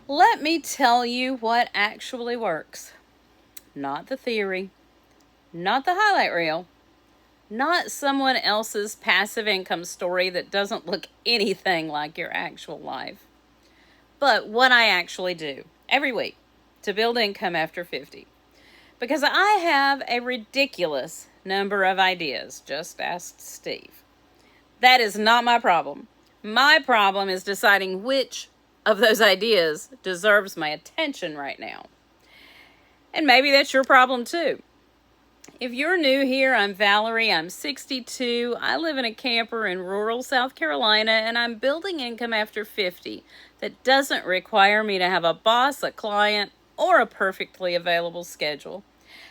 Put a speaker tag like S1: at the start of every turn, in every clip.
S1: Let me tell you what actually works. Not the theory, not the highlight reel, not someone else's passive income story that doesn't look anything like your actual life, but what I actually do every week to build income after 50. Because I have a ridiculous number of ideas. Just ask Steve. That is not my problem. My problem is deciding which of those ideas deserves my attention right now. And maybe that's your problem too. If you're new here, I'm Valerie. I'm 62. I live in a camper in rural South Carolina, and I'm building income after 50 that doesn't require me to have a boss, a client, or a perfectly available schedule.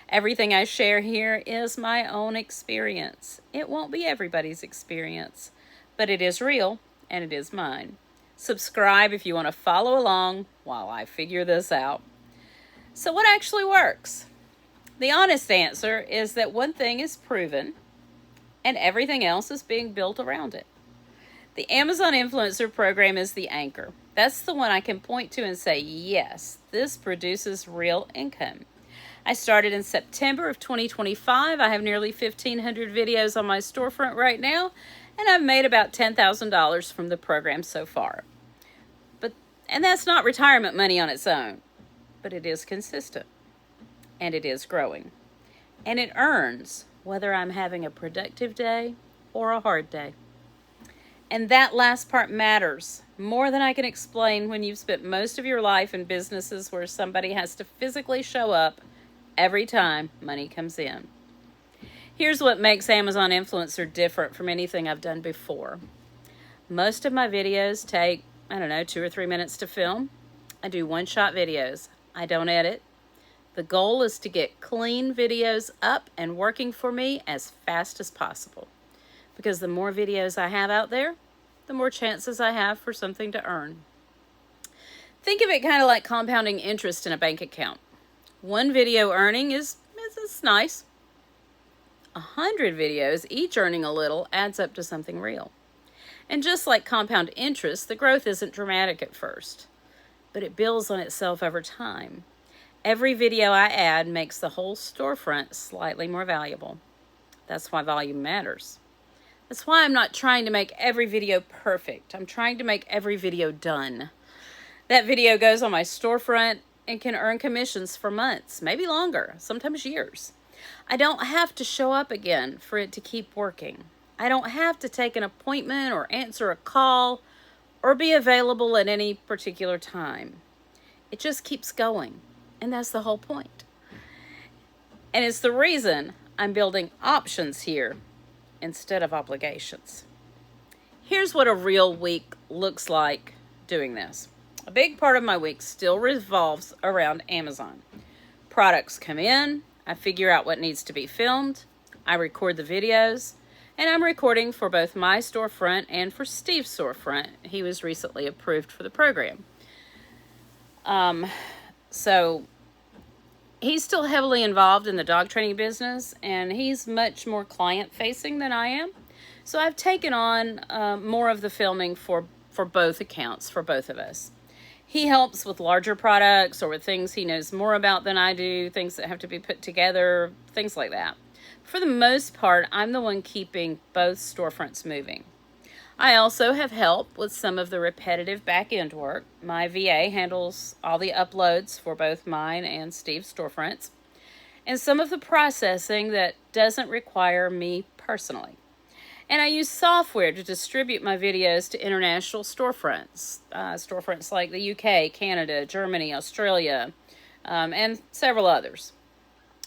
S1: Everything I share here is my own experience. It won't be everybody's experience, but it is real and it is mine. Subscribe if you want to follow along while I figure this out. So what actually works? The honest answer is that one thing is proven and everything else is being built around it. The Amazon Influencer Program is the anchor. That's the one I can point to and say, yes, this produces real income. I started in September of 2025. I have nearly 1,500 videos on my storefront right now, and I've made about $10,000 from the program so far. And that's not retirement money on its own, but it is consistent, and it is growing. And it earns whether I'm having a productive day or a hard day. And that last part matters more than I can explain when you've spent most of your life in businesses where somebody has to physically show up every time money comes in. Here's what makes Amazon Influencer different from anything I've done before. Most of my videos take, 2 or 3 minutes to film. I do one-shot videos. I don't edit. The goal is to get clean videos up and working for me as fast as possible. Because the more videos I have out there, the more chances I have for something to earn. Think of it kind of like compounding interest in a bank account. One video earning is nice. 100 videos, each earning a little, adds up to something real. And just like compound interest, the growth isn't dramatic at first, but it builds on itself over time. Every video I add makes the whole storefront slightly more valuable. That's why volume matters. That's why I'm not trying to make every video perfect. I'm trying to make every video done. That video goes on my storefront and can earn commissions for months, maybe longer, sometimes years. I don't have to show up again for it to keep working. I don't have to take an appointment or answer a call or be available at any particular time. It just keeps going, and that's the whole point. And it's the reason I'm building options here instead of obligations. Here's what a real week looks like doing this. A big part of my week still revolves around Amazon. Products come in, I figure out what needs to be filmed, I record the videos, and I'm recording for both my storefront and for Steve's storefront. He was recently approved for the program. So he's still heavily involved in the dog training business, and he's much more client-facing than I am. So I've taken on more of the filming for both accounts, for both of us. He helps with larger products or with things he knows more about than I do, things that have to be put together, things like that. For the most part, I'm the one keeping both storefronts moving. I also have help with some of the repetitive back-end work. My VA handles all the uploads for both mine and Steve's storefronts, and some of the processing that doesn't require me personally. And I use software to distribute my videos to international storefronts, storefronts like the UK, Canada, Germany, Australia, and several others.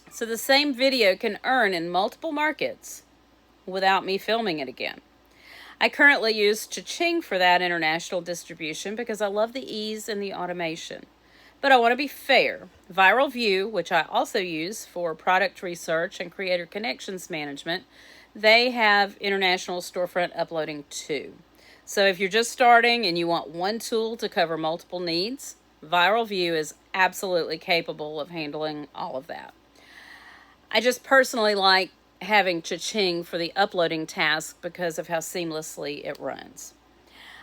S1: So the same video can earn in multiple markets without me filming it again. I currently use Cha-Ching for that international distribution because I love the ease and the automation. But I want to be fair. Viral View, which I also use for product research and creator connections management, they have international storefront uploading too. So if you're just starting and you want one tool to cover multiple needs, Viral View is absolutely capable of handling all of that. I just personally like having Cha-Ching for the uploading task because of how seamlessly it runs.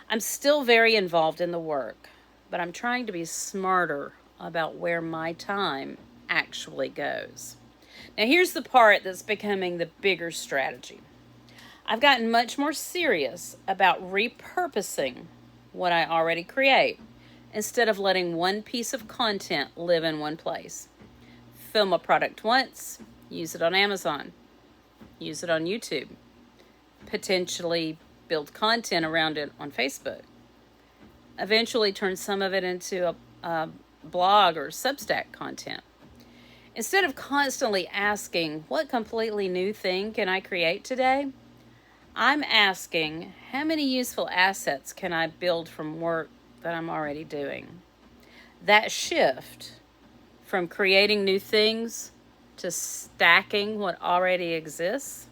S1: I'm still very involved in the work. but I'm trying to be smarter about where my time actually goes. Now, here's the part that's becoming the bigger strategy. I've gotten much more serious about repurposing what I already create instead of letting one piece of content live in one place. Film a product once, use it on Amazon, use it on YouTube, potentially build content around it on Facebook, eventually turn some of it into a blog or Substack content. Instead of constantly asking, what completely new thing can I create today? I'm asking, how many useful assets can I build from work that I'm already doing? That shift from creating new things to stacking what already exists,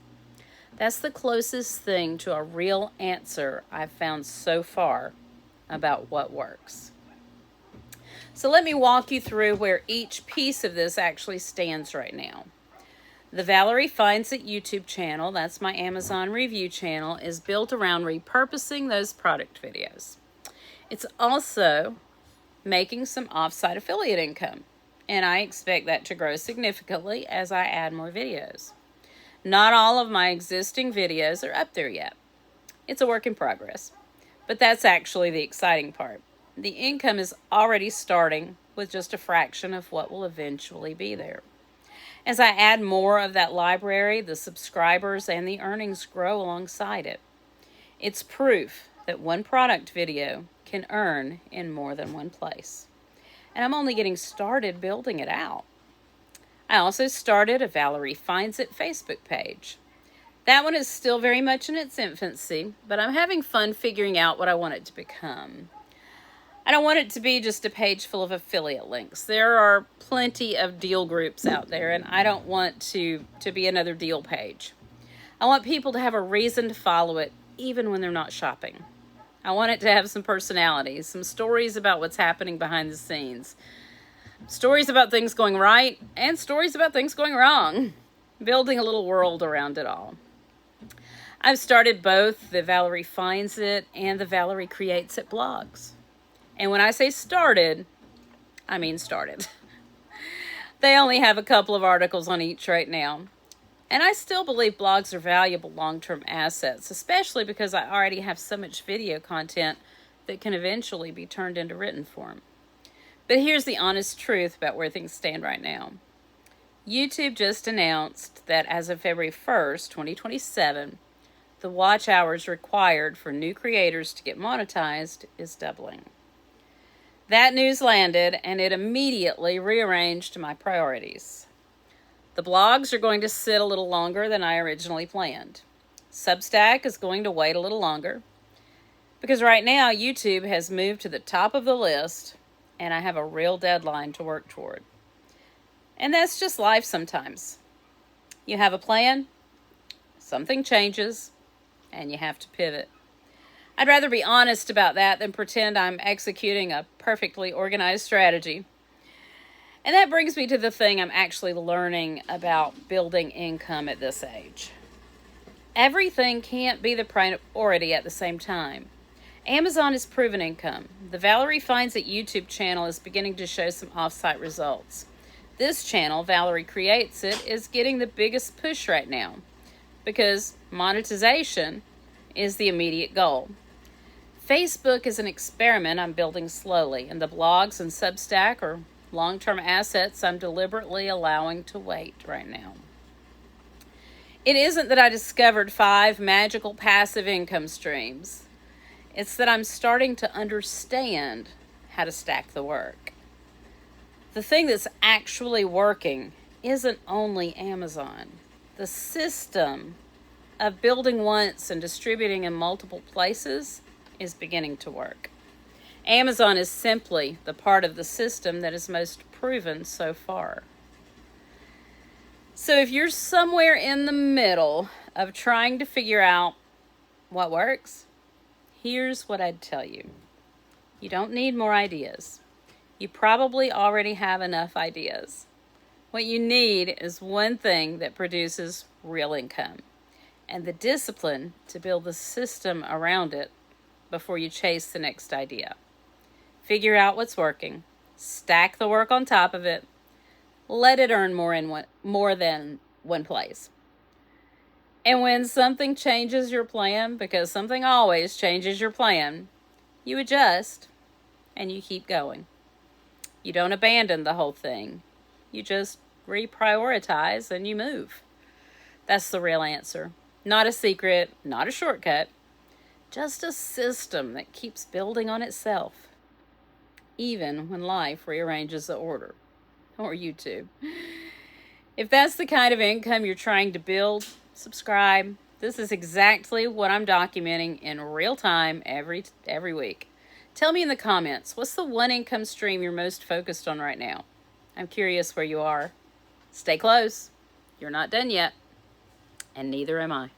S1: that's the closest thing to a real answer I've found so far about what works. So let me walk you through where each piece of this actually stands right now. The Valerie Finds It YouTube channel, that's my Amazon review channel, is built around repurposing those product videos. It's also making some off-site affiliate income, and I expect that to grow significantly as I add more videos. Not all of my existing videos are up there yet. It's a work in progress, but that's actually the exciting part. The income is already starting with just a fraction of what will eventually be there. As I add more of that library, the subscribers and the earnings grow alongside it. It's proof that one product video can earn in more than one place. And I'm only getting started building it out. I also started a Valerie Finds It Facebook page. That one is still very much in its infancy, but I'm having fun figuring out what I want it to become. I don't want it to be just a page full of affiliate links. There are plenty of deal groups out there, and I don't want to be another deal page. I want people to have a reason to follow it, even when they're not shopping. I want it to have some personality, some stories about what's happening behind the scenes, stories about things going right, and stories about things going wrong, building a little world around it all. I've started both the Valerie Finds It and the Valerie Creates It blogs. And when I say started, I mean started. They only have a couple of articles on each right now. And I still believe blogs are valuable long-term assets, especially because I already have so much video content that can eventually be turned into written form. But here's the honest truth about where things stand right now. YouTube just announced that as of February 1st, 2027, the watch hours required for new creators to get monetized is doubling. That news landed, and it immediately rearranged my priorities. The blogs are going to sit a little longer than I originally planned. Substack is going to wait a little longer, because right now YouTube has moved to the top of the list, and I have a real deadline to work toward. And that's just life sometimes. You have a plan, something changes, and you have to pivot. I'd rather be honest about that than pretend I'm executing a perfectly organized strategy. And that brings me to the thing I'm actually learning about building income at this age. Everything can't be the priority at the same time. Amazon is proven income. The Valerie Finds It YouTube channel is beginning to show some off-site results. This channel, Valerie Creates It, is getting the biggest push right now because monetization is the immediate goal. Facebook is an experiment I'm building slowly, and the blogs and Substack are long-term assets I'm deliberately allowing to wait right now. It isn't that I discovered 5 magical passive income streams. It's that I'm starting to understand how to stack the work. The thing that's actually working isn't only Amazon. The system of building once and distributing in multiple places is beginning to work. Amazon is simply the part of the system that is most proven so far. So if you're somewhere in the middle of trying to figure out what works, here's what I'd tell you. You don't need more ideas. You probably already have enough ideas. What you need is one thing that produces real income and the discipline to build the system around it before you chase the next idea. Figure out what's working. Stack the work on top of it. Let it earn more than one place. And when something changes your plan, because something always changes your plan, you adjust and you keep going. You don't abandon the whole thing. You just reprioritize and you move. That's the real answer. Not a secret, not a shortcut, just a system that keeps building on itself, even when life rearranges the order. Or you too. If that's the kind of income you're trying to build, subscribe. This is exactly what I'm documenting in real time every week. Tell me in the comments, what's the one income stream you're most focused on right now? I'm curious where you are. Stay close. You're not done yet, and neither am I.